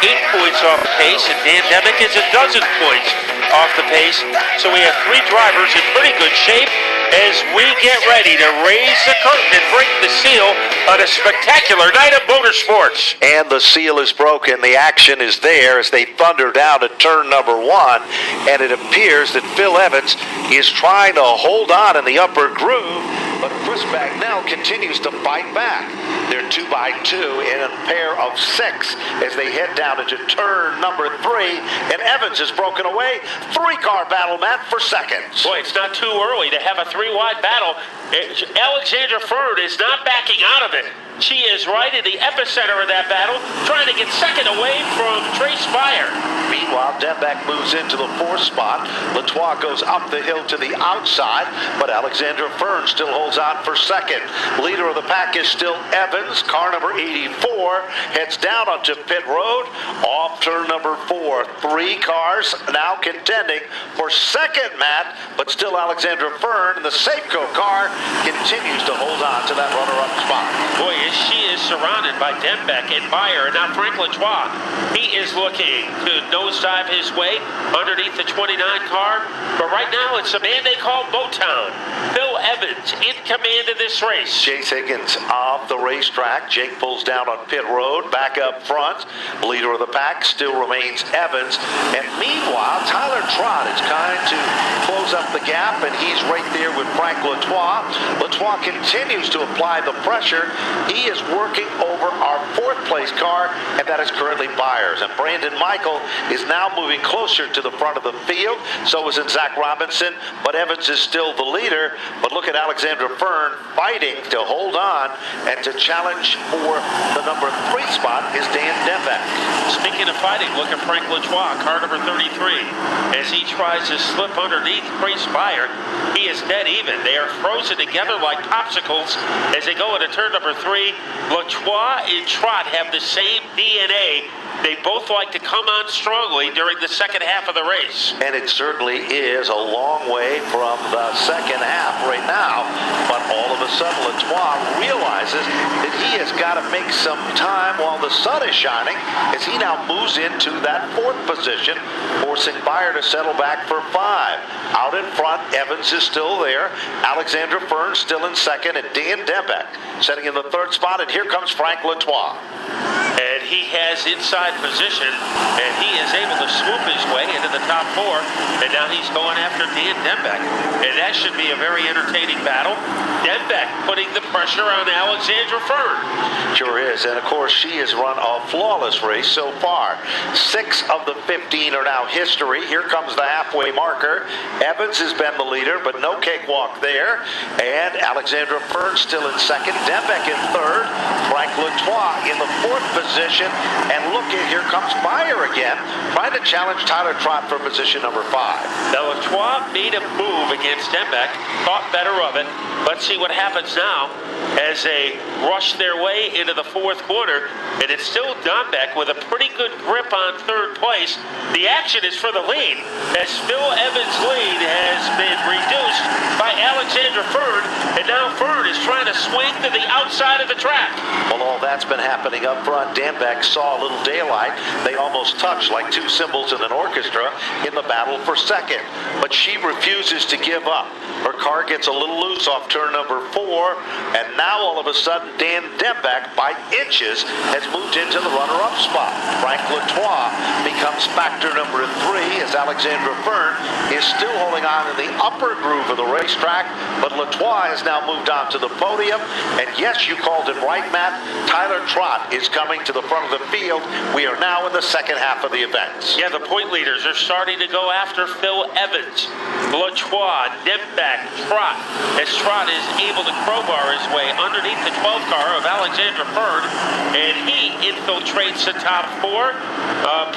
8 points off the pace, and Dan Demick is a dozen points off the pace. So we have 3 drivers in pretty good shape as we get ready to raise the curtain and break the seal on a spectacular night of motorsports. And the seal is broken. The action is there as they thunder down at turn number 1, and it appears that Phil Evans is trying to hold on in the upper groove, but Chris Bagnell continues to fight back. They're 2 by 2 in a pair of 6 as they head down into turn number 3, and Evans is broken away. 3-car battle, Matt, for seconds. Boy, it's not too early to have a 3-wide battle. Alexandra Ferd is not backing out of it. She is right in the epicenter of that battle, trying to get second away from Trace Spire. Meanwhile, Dembeck moves into the 4th spot. Latois goes up the hill to the outside, but Alexandra Fern still holds on for second. Leader of the pack is still Evans. Car number 84 heads down onto pit road off turn number 4. 3 cars now contending for second, Matt, but still Alexandra Fern in the Safeco car continues to hold on to that runner-up spot. Boy, she is surrounded by Dembeck and Meyer, and now Frank Latois. He is looking to nosedive his way underneath the 29 car, but right now it's a man they call Motown. Phil Evans in command of this race. Chase Higgins off the racetrack. Jake pulls down on pit road, back up front. Leader of the pack still remains Evans, and meanwhile Tyler Trott is trying to close up the gap, and he's right there with Frank Latois. Latois continues to apply the pressure. He is working over our 4th place car, and that is currently Byers. And Brandon Michael is now moving closer to the front of the field. So is Zach Robinson, but Evans is still the leader. But look at Alexandra Fern fighting to hold on, and to challenge for the number 3 spot is Dan Dembeck. Speaking of fighting, look at Frank Latois, car number 33. As he tries to slip underneath Trace Spire, he is dead even. They are frozen together like popsicles as they go into turn number 3. Latois and Trott have the same DNA. They both like to come on strongly during the second half of the race. And it certainly is a long way from the second half right now. But all of a sudden, Latois realizes that he has got to make some time while the sun is shining as he now moves into that 4th position, forcing Byer to settle back for 5. Out in front, Evans is still there. Alexandra Fern still in second, and Dan Dembeck setting in the 3rd spot. And here comes Frank Latois. And he has inside position, and he is able to swoop his way into the top 4, and now he's going after Dan Dembeck. And that should be a very entertaining battle. Dembeck putting the pressure on Alexandra Fern. Sure is, and of course she has run a flawless race so far. 6 of the 15 are now history. Here comes the halfway marker. Evans has been the leader, but no cakewalk there. And Alexandra Fern still in second. Dembeck in 3rd. Frank Latois in the 4th position. And look, here comes Meyer again, trying to challenge Tyler Trott for position number 5. Now Latois made a move against Dembeck, thought better of it. Let's see what happens now as they rush their way into the 4th quarter. And it's still Dembeck with a pretty good grip on 3rd place. The action is for the lead, as Phil Evans' lead has been reduced by Alexandra Fern, and now Fern is trying to swing to the outside of the track. Well, all that's been happening up front. Dembeck saw a little daylight. They almost touched like 2 cymbals in an orchestra in the battle for second. But she refuses to give up. Her car gets a little loose off turn number 4, and now all of a sudden Dan Dembeck by inches has moved into the runner-up spot. Frank Latois becomes factor number 3 as Alexandra Fern is still holding on in the upper groove of the racetrack, but Latois has now moved on to the podium. And yes, you called it right, Matt. Tyler Trott is coming to the front of the field. We are now in the second half of the events. Yeah, the point leaders are starting to go after Phil Evans. Latois, Dembeck, Trott, as Trott is able to crowbar his way underneath the 12 car of Alexandra Fern, and he infiltrates the top 4.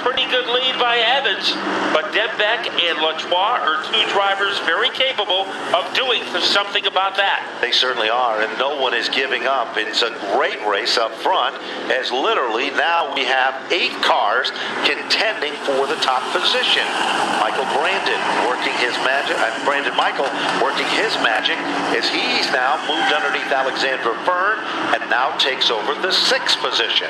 Pretty good lead by Evans, but Dembeck and Latois are 2 drivers very capable of doing something about that. They certainly are, and no one is giving up. It's a great race up front, as literally now we have 8 cars contending for the top position. Brandon Michael working his magic as he's now moved underneath Alexandra Fern and now takes over the 6th position.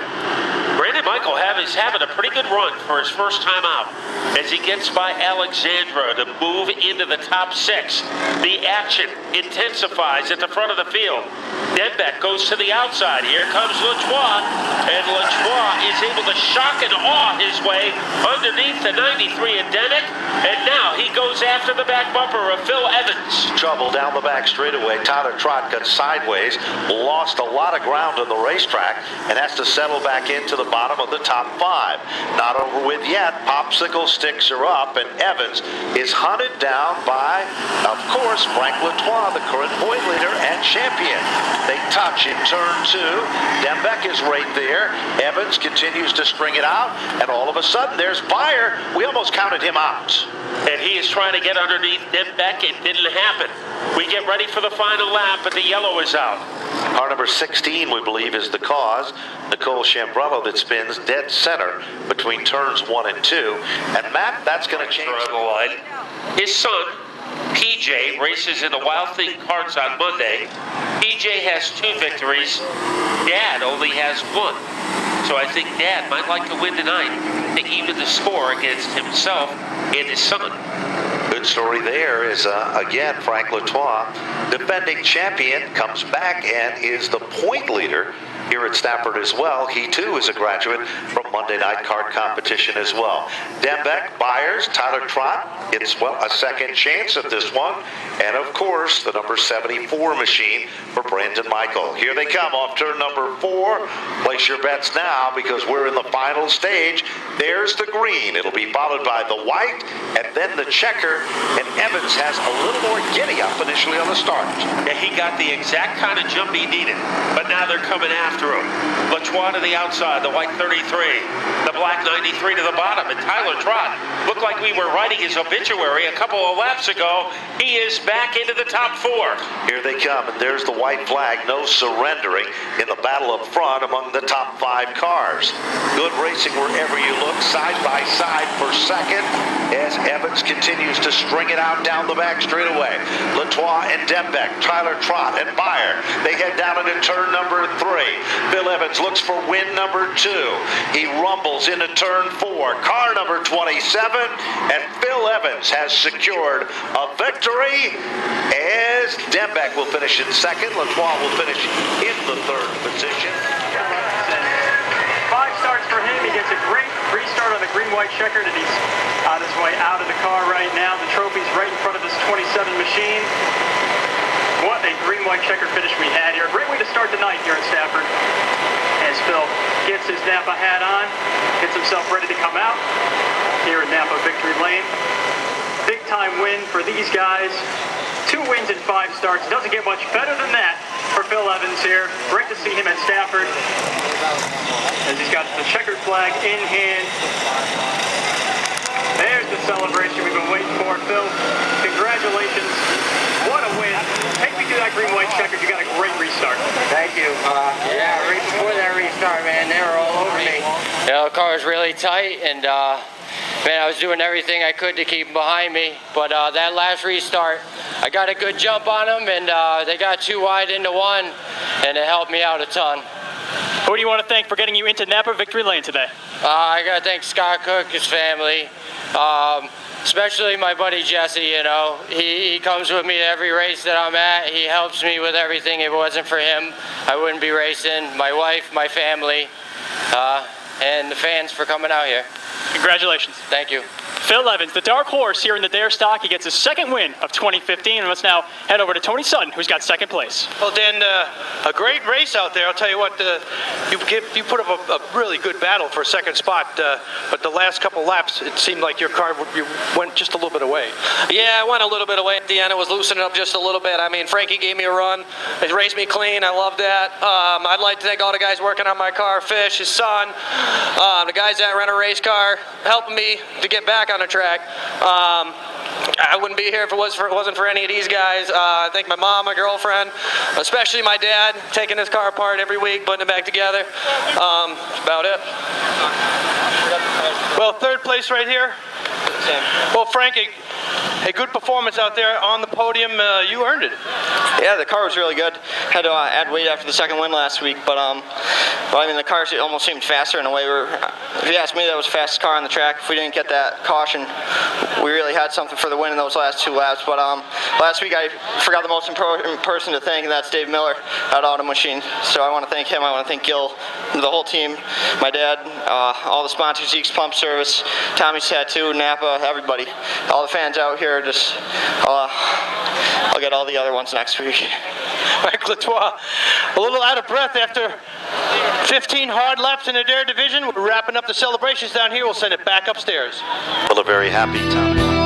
Brandon Michael is having a pretty good run for his first time out as he gets by Alexandra to move into the top 6. The action intensifies at the front of the field. Denbeck goes to the outside. Here comes Latois, and Latois is able to shock and awe his way underneath the 93 in Denick, and now he goes after the back bumper of Phil Evans. Trouble down the back straightaway. Tyler Trott got sideways, lost a lot of ground on the racetrack, and has to settle back into the bottom of the top 5. Not over with yet. Popsicle sticks are up, and Evans is hunted down by, of course, Frank Latois, the current point leader and champion. They touch in turn 2. Denbeck is right there. Evans continues to string it out, and all of a sudden there's Beyer. We almost counted him out. And he is trying to get underneath Denbeck. It didn't happen. We get ready for the final lap, but the yellow is out. Car number 16, we believe, is the cause. Nicole Chambrello that spins dead center between turns 1 and 2. And Matt, that's going to change. On the line. His son, PJ, races in the Wild Thing karts on Monday. PJ has 2 victories. Dad only has 1. So I think Dad might like to win tonight to even the score against himself and his son. Good story there is, again, Frank Latois, defending champion, comes back and is the point leader here at Stafford as well. He, too, is a graduate from Monday Night Kart Competition as well. Denbeck, Byers, Tyler Trott gets, well, a second chance at this one. And, of course, the number 74 machine for Brandon Michael. Here they come off turn number 4. Place your bets now because we're in the final stage. There's the green. It'll be followed by the white and then the checker. And Evans has a little more giddy up initially on the start. Yeah, he got the exact kind of jump he needed. But now they're coming after him. Latois to the outside, the white 33. The black 93 to the bottom. And Tyler Trott looked like we were writing his obituary a couple of laps ago. He is back into the top 4. Here they come, and there's the white flag. No surrendering in the battle up front among the top 5 cars. Good racing wherever you look, side by side for second, as Evans continues to string it out down the back straightaway. Latois and Denbeck, Tyler Trott and Beyer. They head down into turn number 3. Phil Evans looks for win number 2. He rumbles into turn 4. Car number 27, and Phil Evans has secured a victory as Denbeck will finish in second. Latois will finish in the 3rd position. 5 starts for him. He gets a great restart on the green-white checkered, and he's on his way out of the car right now. The trophy's right in front of his 27 machine. What a green-white checkered finish we had here. Great way to start the night here at Stafford. As Phil gets his Napa hat on, gets himself ready to come out here at Napa Victory Lane. Big-time win for these guys. 2 wins in 5 starts. Doesn't get much better than that for Phil Evans here. Great to see him at Stafford as he's got the checkered flag in hand. There's the celebration we've been waiting for, Phil. Congratulations. What a win. Take me through that green-white checkered. You got a great restart. Thank you. Yeah, right before that restart, man, they were all over me. You know, the car was really tight, and man, I was doing everything I could to keep them behind me. But that last restart, I got a good jump on them, and they got too wide into one, and it helped me out a ton. Who do you want to thank for getting you into Napa Victory Lane today? I got to thank Scott Cook, his family, especially my buddy Jesse. You know, he comes with me to every race that I'm at. He helps me with everything. If it wasn't for him, I wouldn't be racing. My wife, my family, and the fans for coming out here. Congratulations. Thank you. Phil Evans, the dark horse here in the Dare stock. He gets his 2nd win of 2015. And let's now head over to Tony Sutton, who's got 2nd place. Well, Dan, a great race out there. I'll tell you what, you put up a really good battle for a 2nd spot, but the last couple laps, it seemed like your car you went just a little bit away. Yeah, I went a little bit away at the end. It was loosening up just a little bit. I mean, Frankie gave me a run. He raced me clean. I love that. I'd like to thank all the guys working on my car, Fish, his son, the guys that rent a race car, helping me to get back on the track. I wouldn't be here if it wasn't for any of these guys. I thank my mom, my girlfriend, especially my dad, taking his car apart every week, putting it back together. That's about it. Well, 3rd place right here. Well, Frankie, Hey, good performance out there on the podium. You earned it. Yeah, the car was really good. Had to add weight after the second win last week, but I mean, the car almost seemed faster in a way. If you ask me, that was the fastest car on the track. If we didn't get that caution, we really had something for the win in those last 2 laps. But last week I forgot the most important person to thank, and that's Dave Miller at Auto Machine. So I want to thank him. I want to thank Gil, the whole team, my dad, all the sponsors, Zeke's Pump Service, Tommy's Tattoo, Napa, everybody, all the fans out here. Just I'll get all the other ones next week. Mike Latour, a little out of breath after 15 hard laps in the Dare division. We're wrapping up the celebrations down here. We'll send it back upstairs. Well, a very happy Tommy.